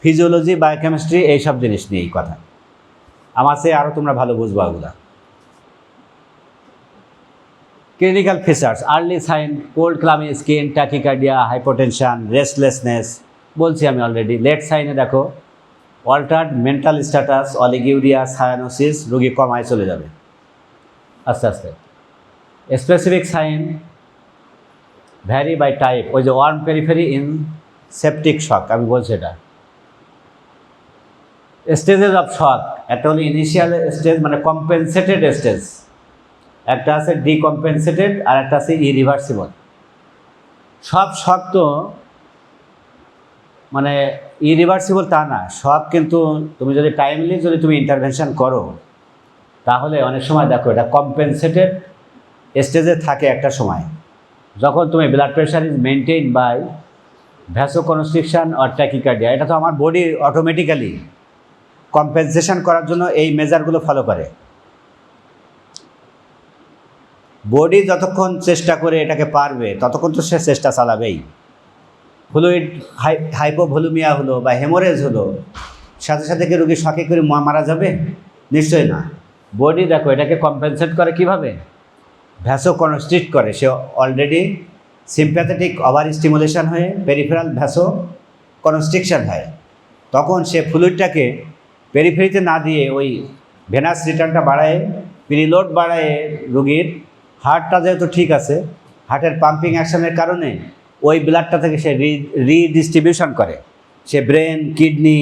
ফিজিওলজি, বায়োকেমিস্ট্রি এইসব জিনিস নিয়ে এই কথা। আমার চেয়ে আরও তোমরা ভালো বুঝবো এগুলো। Clinical features, early sign, cold clammy skin, tachycardia, hypotension, restlessness বলছি আমি অলরেডি। লেট সাইনে দেখো altered mental status, oliguria, cyanosis, রোগী কমায় চলে যাবে আস্তে আস্তে। Specific sign vary by type, ওই যে warm periphery in septic shock, আমি বলছি এটা। স্টেজেস অফ শক, একটা হলো ইনিশিয়াল স্টেজ মানে কম্পেনসেটেড স্টেজ, একটা আছে ডিকম্পেনসেটেড, আর একটা আছে ইরিভার্সিবল। সব শক তো মানে ইরিভার্সিবল তা না, সব কিন্তু তুমি যদি টাইমলি তুমি ইন্টারভেনশন করো তাহলে অনেক সময় দেখো এটা কম্পেনসেটেড স্টেজে থাকে একটা সময়, যখন তুমি blood pressure is maintain by vasoconstriction or tachycardia. এটা তো আমার বডি অটোমেটিক্যালি কম্পেনসেশন করার জন্য এই মেজারগুলো ফলো করে। বডি যতক্ষণ চেষ্টা করে এটাকে পারবে ততক্ষণ তো সে চেষ্টা চালাবেই। ফ্লুইড হাইপোভলিউমিয়া হলো বা হেমোরেজ হলো, সাথে সাথে কি রোগী শকে করে মারা যাবে? নিশ্চয়ই না। বডি দেখো এটাকে কম্পেনসেট করে কিভাবে, ভ্যাসোকনস্ট্রিক্ট করে। সে অলরেডি সিম্প্যাথেটিক ওভার স্টিমুলেশন হয়ে পেরিফেরাল ভ্যাসোকনস্ট্রিকশন হয়, তখন সে ফ্লুইডটাকে পেরিফেরিতে না দিয়ে ওই ভেনাস রিটার্নটা বাড়ায়, প্রিলোড বাড়ায়, রোগীর হার্টটা যেহেতু ঠিক আছে, হার্টের পাম্পিং অ্যাকশনের কারণে ওই ব্লাডটা থেকে সে রিডিস্ট্রিবিউশন করে। সে ব্রেন, কিডনি,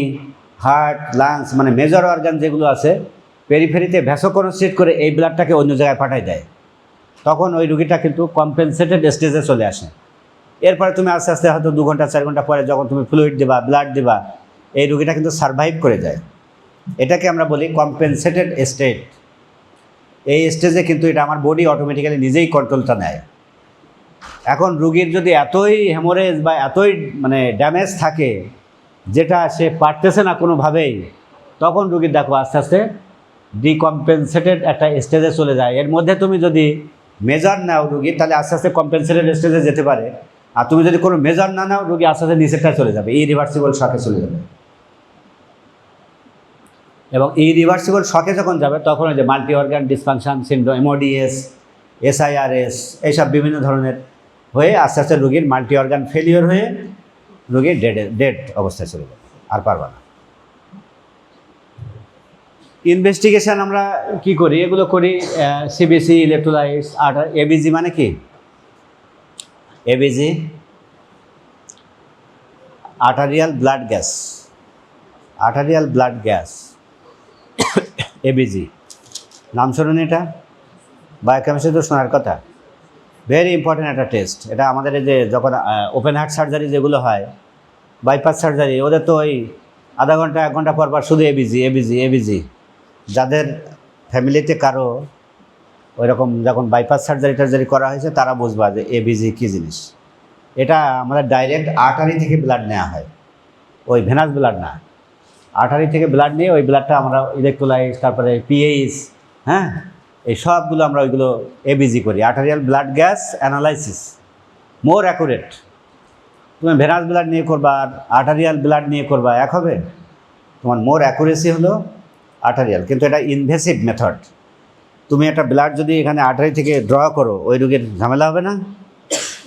হার্ট, লাংস মানে মেজর অর্গান যেগুলো আছে পেরিফেরিতে ভ্যাসোকনস্ট্রিক্ট করে এই ব্লাডটাকে অন্য জায়গায় পাঠায় দেয়, তখন ওই রুগীটা কিন্তু কম্পেনসেটেড স্টেজে চলে আসে। এরপরে তুমি আস্তে আস্তে হয়তো 2 ঘন্টা 4 ঘন্টা পরে যখন তুমি ফ্লুইড দেবা, ব্লাড দেবা, এই রুগীটা কিন্তু সারভাইভ করে যায়। এটাকে আমরা বলি কম্পেনসেটেড স্টেট। এই স্টেজে কিন্তু এটা আমার বডি অটোমেটিক্যালি নিজেই কন্ট্রোলটা নেয়। এখন রুগীর যদি এতই হেমোরেজ বা এতই মানে ড্যামেজ থাকে যেটা সে পারতেছে না কোনোভাবেই, তখন রুগীর দেখো আস্তে আস্তে ডিকম্পেনসেটেড একটা স্টেজে চলে যায়। এর মধ্যে তুমি যদি মেজার নাও রুগী, তাহলে আস্তে আস্তে কম্পেনসেটেড স্টেজে যেতে পারে, আর তুমি যদি কোনো মেজার না নাও রুগী আস্তে আস্তে নিচেরটা চলে যাবে, ইরিভার্সিবল শকে চলে যাবে। এবং ইরিভার্সিবল শকে যখন যাবে তখন ওই যে মাল্টি অর্গান ডিসফাংশন সিন্ড্রোম, এমওডিএস, এসআইআরএস, এইসব বিভিন্ন ধরনের হয়ে আস্তে আস্তে রুগীর মাল্টি অর্গান ফেলিওর হয়ে রুগীর ডেড অবস্থায় চলে যাবে, আর পারবে না। ইনভেস্টিগেশন আমরা কি করি, এগুলো করি সিবিসি, ইলেকট্রোলাইটস, এবিজি মানে কি, ABG arterial blood gas, arterial blood gas, ABG নাম শুনুন, এটা বায়োকেমিস্ট্রি তো শোনার কথা। ভেরি ইম্পর্ট্যান্ট একটা টেস্ট এটা আমাদের। এই যে যখন ওপেন হার্ট সার্জারি যেগুলো হয়, বাইপাস সার্জারি, ওদের তো ওই আধা ঘন্টা 1 ঘন্টা পর পর শুধু এবিজি এবিজি এবিজি। যাদের ফ্যামিলিতে কারো ওইরকম যখন বাইপাস সার্জারি টার্জারি করা হয়েছে তারা বুঝবা যে এবিজি কী জিনিস। এটা আমাদের ডাইরেক্ট আর্টারি থেকে ব্লাড নেওয়া হয়, ওই ভেনাস ব্লাড না, আর্টারি থেকে ব্লাড নিয়ে ওই ব্লাডটা আমরা ইলেকট্রোলাইটস, তারপরে পিএইচ, হ্যাঁ, এই সবগুলো আমরা ওইগুলো এবিজি করি, আর্টারিয়াল ব্লাড গ্যাস অ্যানালাইসিস, মোর অ্যাকুরেট। তুমি ভেনাস ব্লাড নিয়ে করবা আর আর্টারিয়াল ব্লাড নিয়ে করবা, এক হবে? তোমার মোর অ্যাকুরেসি হলো আর্টারিয়াল, কিন্তু এটা ইনভেসিভ মেথড। তুমি একটা ব্লাড যদি এখানে আর্টারি থেকে ড্র করো, ওই রোগীর ঝামেলা হবে না?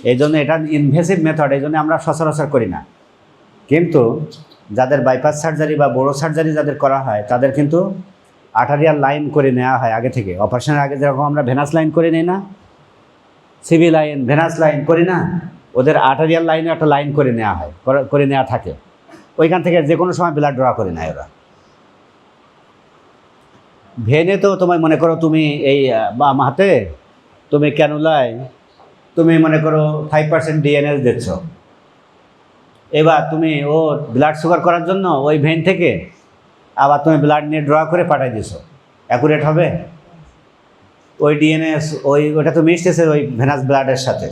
এই জন্য এটা ইনভেসিভ মেথড, এই জন্য আমরা সচরাচর করি না। কিন্তু যাদের বাইপাস সার্জারি বা বড়ো সার্জারি যাদের করা হয় তাদের কিন্তু আর্টারিয়াল লাইন করে নেওয়া হয় আগে থেকে। অপারেশনের আগে যেরকম আমরা ভেনাস লাইন করে নিই না, সিভি লাইন, ভেনাস লাইন করি না, ওদের আর্টারিয়াল লাইনে একটা লাইন করে নেওয়া হয়, করে নেওয়া থাকে। ওইখান থেকে যে কোনো সময় ব্লাড ড্র করে নেয় ওরা। ভেনে তো তোমায় মনে করো তুমি এই বাম হাতে তুমি ক্যানুলায় তুমি মনে করো 5% ডিএনএস দিচ্ছ, এবার তুমি ও ব্লাড সুগার করার জন্য ওই ভেন থেকে আবার তুমি ব্লাড নিয়ে ড্র করে পাঠিয়ে দিছো, অ্যাকুরেট হবে? ওই ডিএনএস ওটা তো মিশতেছে ওই ভেনাস ব্লাডের সাথে,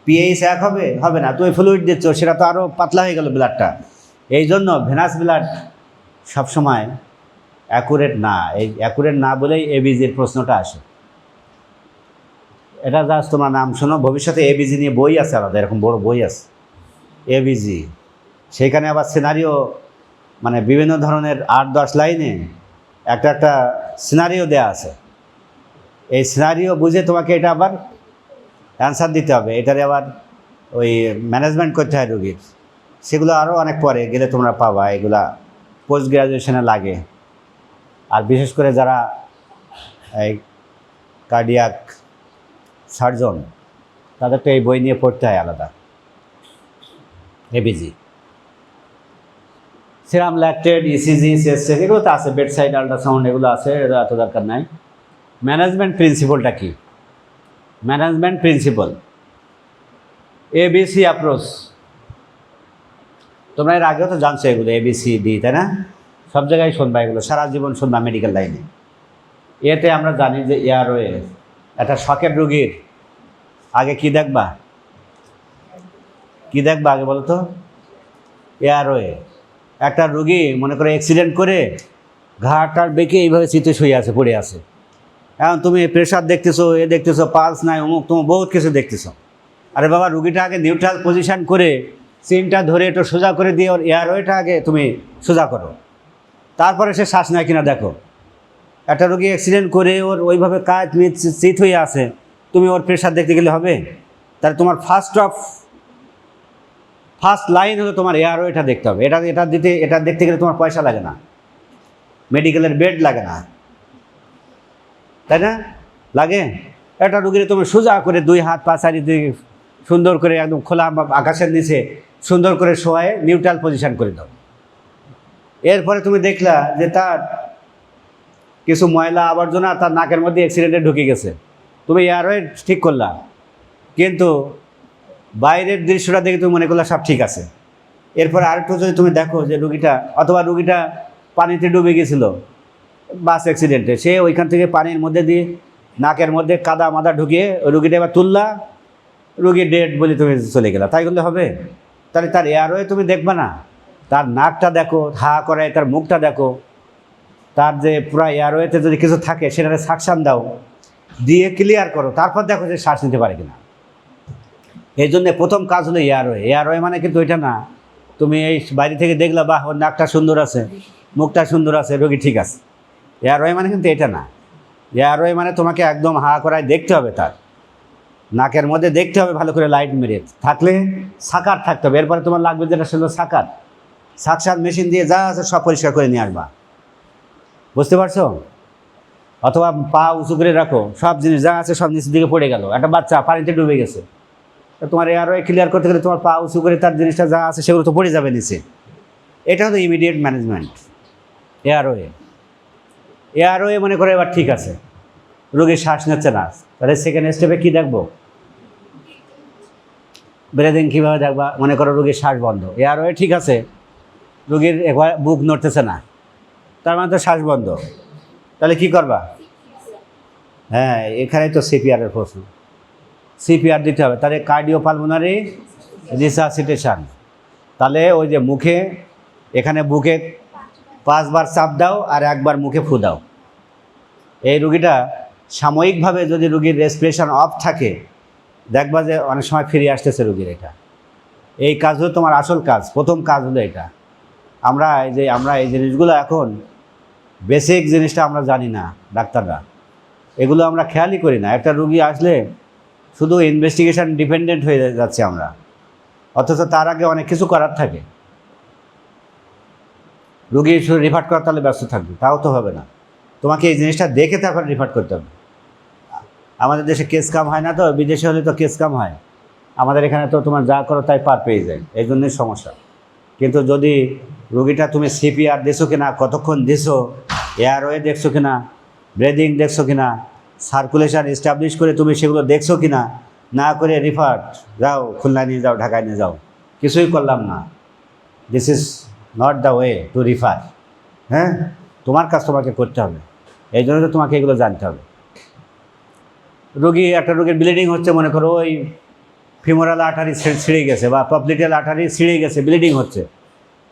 পিএইচ এক হবে? হবে না। তুমি ফ্লুইড দিচ্ছ, সেটা তো আরও পাতলা হয়ে গেল ব্লাডটা। এই জন্য ভেনাস ব্লাড সবসময় অ্যাকুরেট না, এই অ্যাকুরেট না বলেই এবিজির প্রশ্নটা আসে। এটা জাস্ট তোমার নাম শোনো, ভবিষ্যতে এবিজি নিয়ে বই আছে আলাদা, এরকম বড় বই আছে এবিজি। সেইখানে আবার সিনারিও, মানে বিভিন্ন ধরনের 8-10 লাইনে একটা সিনারিও দেয়া আছে। এই সিনারিও বুঝে তোমাকে এটা আবার অ্যান্সার দিতে হবে, এটারে আবার ওই ম্যানেজমেন্ট করতে হয় রোগীর। সেগুলো আরও অনেক পরে গেলে তোমরা পাবা, এগুলা পোস্ট গ্রাজুয়েশনে লাগে। আর বিশেষ করে যারা এই কার্ডিয়াক সার্জন, তাদের তো এই বই নিয়ে পড়তে হয় আলাদা। ABG, serum lactate, ECG, CSF, এগুলো তো আছে, বেডসাইড আল্ট্রাসাউন্ড এগুলো আছে, এটা এত দরকার নাই। ম্যানেজমেন্ট প্রিন্সিপালটা কি? ম্যানেজমেন্ট প্রিন্সিপাল এবিসি অ্যাপ্রোচ, তোমরা এর আগেও তো জানছো এগুলো, ABCD, তাই না? সব জায়গায় শুনবা এগুলো, সারা জীবন শুনবা মেডিকেল লাইনে। এতে আমরা জানি যে এয়ারওয়ে, একটা শকের রোগীর আগে কি দেখবা, কি দেখবা আগে বলো তো? এয়ারওয়ে। একটা রোগী মনে করে অ্যাক্সিডেন্ট করে ঘাটার বেঁকে এইভাবে চিতে শুয়ে আছে, পড়ে আছে। এখন তুমি প্রেশার দেখতেছো, এ দেখতেছো, পালস নাই, অমুক তোমার বহুত কিছু দেখতেছো। আরে বাবা, রুগীটা আগে নিউট্রাল পজিশান করে সিনটা ধরে একটু সোজা করে দিয়ে ওর এয়ারওয়েটা আগে তুমি সোজা করো, তারপরে সে শ্বাস নেয় কিনা দেখো। একটা রোগী অ্যাক্সিডেন্ট করে ওর ওইভাবে কাজ চিত হয়ে আছে, তুমি ওর প্রেশার দেখতে গেলে হবে? তাহলে তোমার ফার্স্ট লাইন হলো তোমার এয়ারওয়েটা দেখতে হবে। এটা দেখতে গেলে তোমার পয়সা লাগে না, মেডিকেলের বেড লাগে না, তাই না? লাগে? একটা রুগীর তুমি সোজা করে 2 হাত পা চারিদিকে সুন্দর করে একদম খোলা আকাশের নিচে সুন্দর করে শোয়ায় নিউট্রাল পজিশন করে দাও। এরপরে তুমি দেখলা যে তার কিছু ময়লা আবর্জনা তার নাকের মধ্যে অ্যাক্সিডেন্টে ঢুকে গেছে, তুমি এয়ারওয়ে ঠিক করলা, কিন্তু বাইরের দৃশ্যটা দেখে তুমি মনে করলা সব ঠিক আছে। এরপরে আরেকটু যদি তুমি দেখো যে রুগীটা, অথবা রুগীটা পানিতে ডুবে গেছিল বাস অ্যাক্সিডেন্টে, সে ওইখান থেকে পানির মধ্যে দিয়ে নাকের মধ্যে কাদা মাদা ঢুকিয়ে ওই রুগীটা এবার তুললা, রুগী ডেড বলে তুমি চলে গেলা, তাই করলে হবে? তাহলে তার এয়ারওয়ে তুমি দেখবা না, তার নাকটা দেখো, হা করায় তার মুখটা দেখো, তার যে পুরো এয়ারওয়েতে যদি কিছু থাকে সেটাতে সাকশান দাও, দিয়ে ক্লিয়ার করো, তারপর দেখো যে শ্বাস নিতে পারে কিনা। এই জন্যে প্রথম কাজ হলো এয়ারওয়ে। এয়ারওয়ে মানে কিন্তু ওইটা না তুমি এই বাইরে থেকে দেখলা বাহ ওর নাকটা সুন্দর আছে, মুখটা সুন্দর আছে, রোগী ঠিক আছে। এয়ারওয়ে মানে কিন্তু এটা না। এয়ারওয়ে মানে তোমাকে একদম হা করায় দেখতে হবে, তার নাকের মধ্যে দেখতে হবে ভালো করে লাইট মেরে, থাকলে সাকার থাকতে হবে। এরপরে তোমার লাগবে যেটা সেটা সাকার, সাকশান মেশিন দিয়ে যা আছে সব পরিষ্কার করে নিয়ে আসবা। বুঝতে পারছো? অথবা পা উঁচু করে রাখো, সব জিনিস যা আছে সব নিচের দিকে পড়ে গেল, একটা বাচ্চা পানিতে ডুবে গেছে, তো তোমার এয়ারওয়ে ক্লিয়ার করতে গেলে তোমার পা উঁচু করে তার জিনিসটা যা আছে সেগুলো তো পড়ে যাবে নিচে। এটা হলো ইমিডিয়েট ম্যানেজমেন্ট। এয়ারওয়ে এয়ারওয়ে মনে করে এবার ঠিক আছে, রোগীর শ্বাস নিচ্ছে না, তাহলে সেকেন্ড স্টেপে কী দেখবো? ব্রিদিং কীভাবে দেখবা? মনে করো রোগীর শ্বাস বন্ধ, এয়ারওয়ে ঠিক আছে, রোগীর একবার বুক নড়তেছে না, তার মানে তো শ্বাস বন্ধ, তাহলে কি করবা? হ্যাঁ, এখানেই তো সিপিআরের প্রশ্ন। সিপিআর দিতে হবে, তাহলে কার্ডিওপালমোনারি রিসাসিটেশন। তাহলে ওই যে মুখে, এখানে বুকে 5 বার চাপ দাও আর 1 বার মুখে ফু দাও। এই রুগীটা সাময়িকভাবে যদি রুগীর রেসপিরেশন অফ থাকে, দেখবা যে অনেক সময় ফিরে আসতেছে রুগীর। এটা এই কাজ হলো তোমার আসল কাজ, প্রথম কাজ হলো এটা। আমরা এই জিনিসগুলো এখন বেসিক জিনিসটা আমরা জানি না ডাক্তাররা, এগুলো আমরা খেয়ালই করি না। একটা রুগী আসলে শুধু ইনভেস্টিগেশন ডিপেন্ডেন্ট হয়ে যাচ্ছে আমরা, অথচ তার আগে অনেক কিছু করার থাকে। রুগী শুধু রিফার করা তাহলে ব্যস্ত থাকবে, তাও তো হবে না, তোমাকে এই জিনিসটা দেখে তারপর রিফার করতে হবে। আমাদের দেশে কেস কাম হয় না, তো বিদেশে হলে তো কেস কাম হয়, আমাদের এখানে তো তোমার যা করো তাই পার পেয়ে যায়, এই জন্যই সমস্যা। কিন্তু যদি রুগীটা তুমি সিপিআর দিছো কিনা, কতক্ষণ দিছো, এয়ারওয়ে দেখছো কিনা, ব্রিদিং দেখছো কিনা, সার্কুলেশন এস্টাবলিশ করে তুমি সেগুলো দেখছো কিনা, না করে রিফার যাও খুলনা নিয়ে যাও, ঢাকায় নিয়ে যাও, কিছুই করলাম না, this is not the way to refer. হ্যাঁ, তোমার কাজ তোমাকে করতে হবে, এই জন্য তো তোমাকে এগুলো জানতে হবে। একটা রোগীর ব্লিডিং হচ্ছে, মনে করো ওই ফিমোরাল আর্টারি ছিঁড়ে গেছে বা পপলিটিয়াল আর্টারি ছিঁড়ে গেছে, ব্লিডিং হচ্ছে,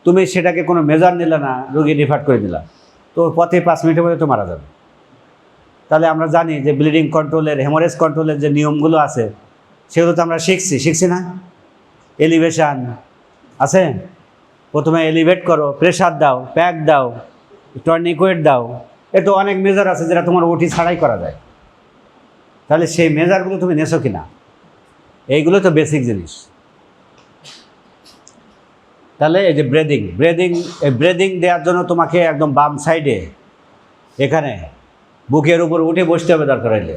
তুমি সেটাকে কোনো মেজার নিলে না, রোগী রিফার করে দিলা, তো পথে 5 মিনিটের মধ্যে তো মারা যাবে। তাহলে আমরা জানি যে ব্লিডিং কন্ট্রোলের, হেমোরেজ কন্ট্রোলের যে নিয়মগুলো আছে সেগুলো তো আমরা শিখছি না? এলিভেশন আছে, প্রথমে এলিভেট করো, প্রেশার দাও, প্যাক দাও, টর্নিকোয়েট দাও, এ তো অনেক মেজার আছে যেটা তোমার ওটি ছাড়াই করা যায়। তাহলে সেই মেজারগুলো তুমি নেছো কিনা, এইগুলো তো বেসিক জিনিস। তাহলে এই যে ব্রেদিং দেওয়ার জন্য তোমাকে একদম বাম সাইডে এখানে বুকের উপর উঠে বসতে হবে, দরকার হলে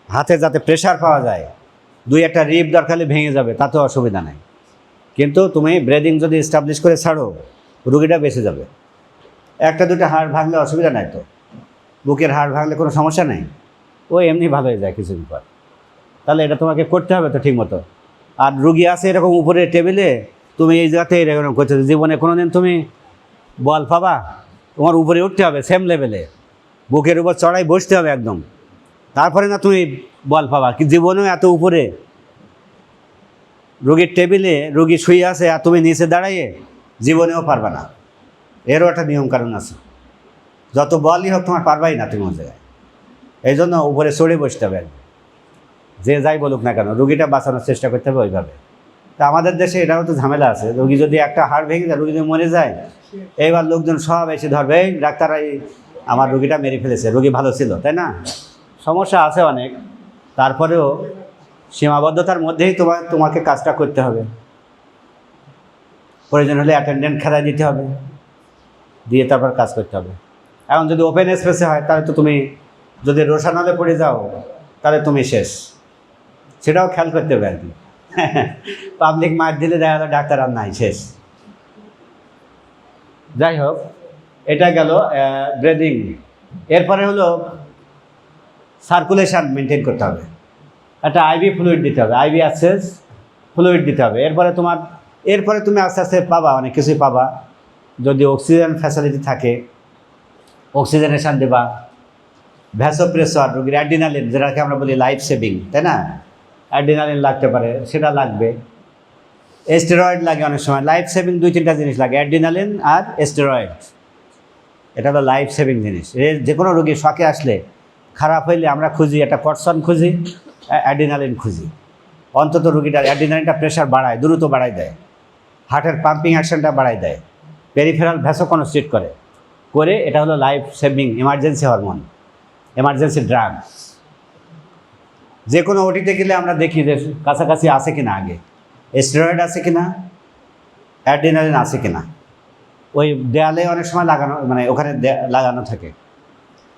হাতে যাতে প্রেশার পাওয়া যায়, 2-1টা রিব দরকার হলে ভেঙে যাবে, তাতেও অসুবিধা নেই। কিন্তু তুমি ব্রেদিং যদি এস্টাবলিশ করে ছাড়ো, রুগীটা বেঁচে যাবে। 1-2টা হাড় ভাঙলে অসুবিধা নাই তো, বুকের হাড় ভাঙলে কোনো সমস্যা নেই, ও এমনি ভালো হয়ে যায় কিছুদিন পর। তাহলে এটা তোমাকে করতে হবে তো ঠিক মতো। আর রুগী আছে এরকম উপরে টেবিলে, তুমি এই জায়গাতে এরকম করছো, জীবনে কোনো দিন তুমি বল পাবা? তোমার উপরে উঠতে হবে, সেম লেভেলে বুকের উপর চড়াই বসতে হবে একদম, তারপরে না তুমি বল পাবা। কি জীবনেও এত উপরে রোগীর টেবিলে রোগী শুয়ে আছে আর তুমি নিচে দাঁড়াইয়ে জীবনেও পারবে না, এরও একটা নিয়মকানুন আছে। যত বলই হোক তোমার পারবাই না তুমি ওই জায়গায়, এই জন্য উপরে চড়ে বসতে হবে একদম, যে যাই বলুক না কেন, রুগীটা বাঁচানোর চেষ্টা করতে হবে ওইভাবে। তা আমাদের দেশে এটাও তো ঝামেলা আছে, রুগী যদি একটা হাড় ভেঙে যায়, রুগী যদি মরে যায়, এইবার লোকজন সব এসে ধরবে, এই ডাক্তারাই আমার রুগীটা মেরে ফেলেছে, রুগী ভালো ছিল, তাই না? সমস্যা আছে অনেক, তারপরেও সীমাবদ্ধতার মধ্যেই তোমাকে কাজটা করতে হবে। প্রয়োজন হলে অ্যাটেন্ডেন্ট খেলায় দিতে হবে, দিয়ে তারপর কাজ করতে হবে। এখন যদি ওপেন স্পেসে হয়, তাহলে তো তুমি যদি রোশানলে পড়ে যাও, তাহলে তুমি শেষ, সেটাও খেয়াল করতে হবে আর কি। পাবলিক মার দিলে দেখা গেল ডাক্তার আর নাই, শেষ। যাই হোক, এটা গেল ব্রিদিং। এরপরে হলো সার্কুলেশন মেনটেন করতে হবে, একটা আইভি ফ্লুইড দিতে হবে, আইভি অ্যাক্সেস ফ্লুইড দিতে হবে। এরপরে তুমি আস্তে আস্তে পাবা, অনেক কিছুই পাবা। যদি অক্সিজেন ফ্যাসিলিটি থাকে, অক্সিজেনেশন দেবা, ভ্যাসোপ্রেসর, রোগীর অ্যাড্রিনালিন, যেটাকে আমরা বলি লাইফ সেভিং, তাই না? অ্যাড্রিনালিন লাগতে পারে, সেটা লাগবে। স্টেরয়েড লাগে অনেক সময়, লাইফ সেভিং 2-3টা জিনিস লাগে, অ্যাড্রিনালিন আর স্টেরয়েড, এটা হলো লাইফ সেভিং জিনিস। যে কোনো রোগী শকে আসলে, খারাপ হইলে আমরা খুঁজি একটা কটসন খুঁজি, অ্যাড্রিনালিন খুঁজি, অন্তত রুগীটার অ্যাড্রিনালিনটা প্রেশার বাড়ায়, দ্রুত বাড়াই দেয়, হার্টের পাম্পিং অ্যাকশনটা বাড়াই দেয়, পেরিফেরাল ভ্যাসোকনস্ট্রিক্ট করে। এটা হলো life saving emergency hormone, emergency drug. যে কোনো ওটিতে গেলে আমরা দেখি যে কাছাকাছি আছে কিনা, আগে স্টেরয়েড আছে কিনা, অ্যাড্রিনালিন আছে কিনা। ওই দেয়ালে অনেক সময় লাগানো, মানে ওখানে লাগানো থাকে,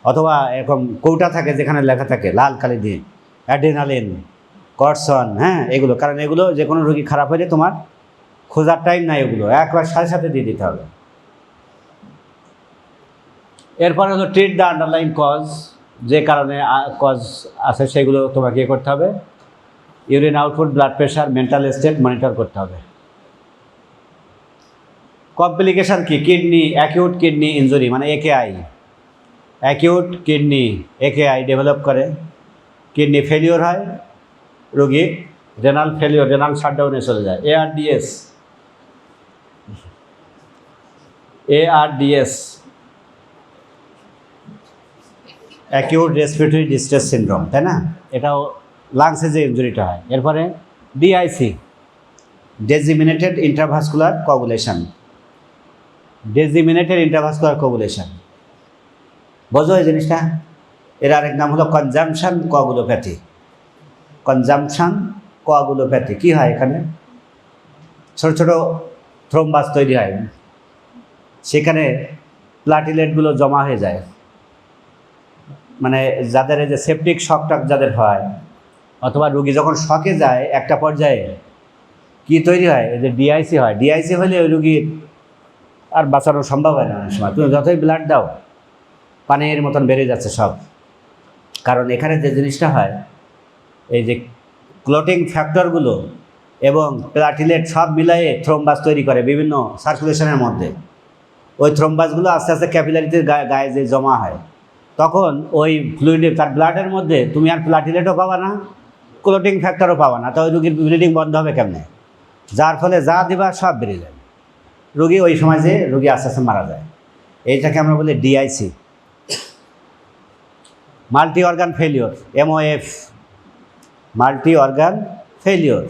অথবা এরকম কৌটা থাকে যেখানে লেখা থাকে লাল কালি দিয়ে অ্যাড্রিনালিন, কর্সন, হ্যাঁ এগুলো। কারণ এগুলো যে কোনো রোগী খারাপ হলে তোমার খোঁজার টাইম নাই, এগুলো একবার সাথে সাথে দিয়ে দিতে হবে। এরপরে হলো ট্রিট দ্য আন্ডারলাইন কজ, যে কারণে কজ আছে সেগুলো তোমাকে ইয়ে করতে হবে। Urine output, blood pressure, mental state monitor করতে হবে। কমপ্লিকেশান কি? কিডনি অ্যাকিউট কিডনি ইনজুরি, মানে AKI, acute kidney AKI develop করে, কিডনি ফেলিওর হয়, রোগী রেনাল ফেলিওর, রেনাল শাটডাউনে চলে যায়। ARDS acute respiratory distress syndrome, তাই না? এটাও লাংসে যে ইনজুরিটা হয়। এরপরে DIC, disseminated intravascular coagulation, disseminated intravascular coagulation, বোঝো এই জিনিসটা? এর আরেক নাম হলো কনজাম্পশন কোয়াগুলোপ্যাথি। কনজাম্পশন কোয়াগুলোপ্যাথি কী হয়? এখানে ছোট ছোট থ্রোম্বাস তৈরি হয়, সেখানে প্লাটিলেটগুলো জমা হয়ে যায়। মানে যাদের এই যে সেপটিক শকটাক যাদের হয়, অথবা রুগী যখন শকে যায় একটা পর্যায়ে কি তৈরি হয়? এই যে ডিআইসি হয়। ডিআইসি হলে ওই রুগীর আর বাঁচানো সম্ভব হয় না অনেক সময়। তুমি যতই ব্লাড দাও পানির মতন বেড়ে যাচ্ছে সব। কারণ এখানে যে জিনিসটা হয়, এই যে ক্লটিং ফ্যাক্টরগুলো এবং প্লাটিলেট সব মিলিয়ে থ্রোম্বাস তৈরি করে বিভিন্ন সার্কুলেশনের মধ্যে। ওই থ্রোম্বাসগুলো আস্তে আস্তে ক্যাপিলারিতে গায়ে যে জমা হয়, তখন ওই ফ্লুইডে তার ব্লাডের মধ্যে তুমি আর প্লাটিলেটও পাবা না, ক্লটিং ফ্যাক্টরও পাবা না। তো ওই রুগীর ব্লিডিং বন্ধ হবে কেমনে? যার ফলে যা দিবা সব বেড়ে যায়, রুগী ওই সময় যে রুগী আস্তে আস্তে মারা যায়। এইটাকে আমরা বলি DIC, multi organ failure, MOF, multi organ failure.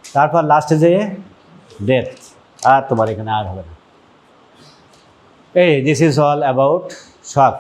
তারপর লাস্টে যে ডেথ, আর তোমার এখানে আর হবে না। এই this is all about shock.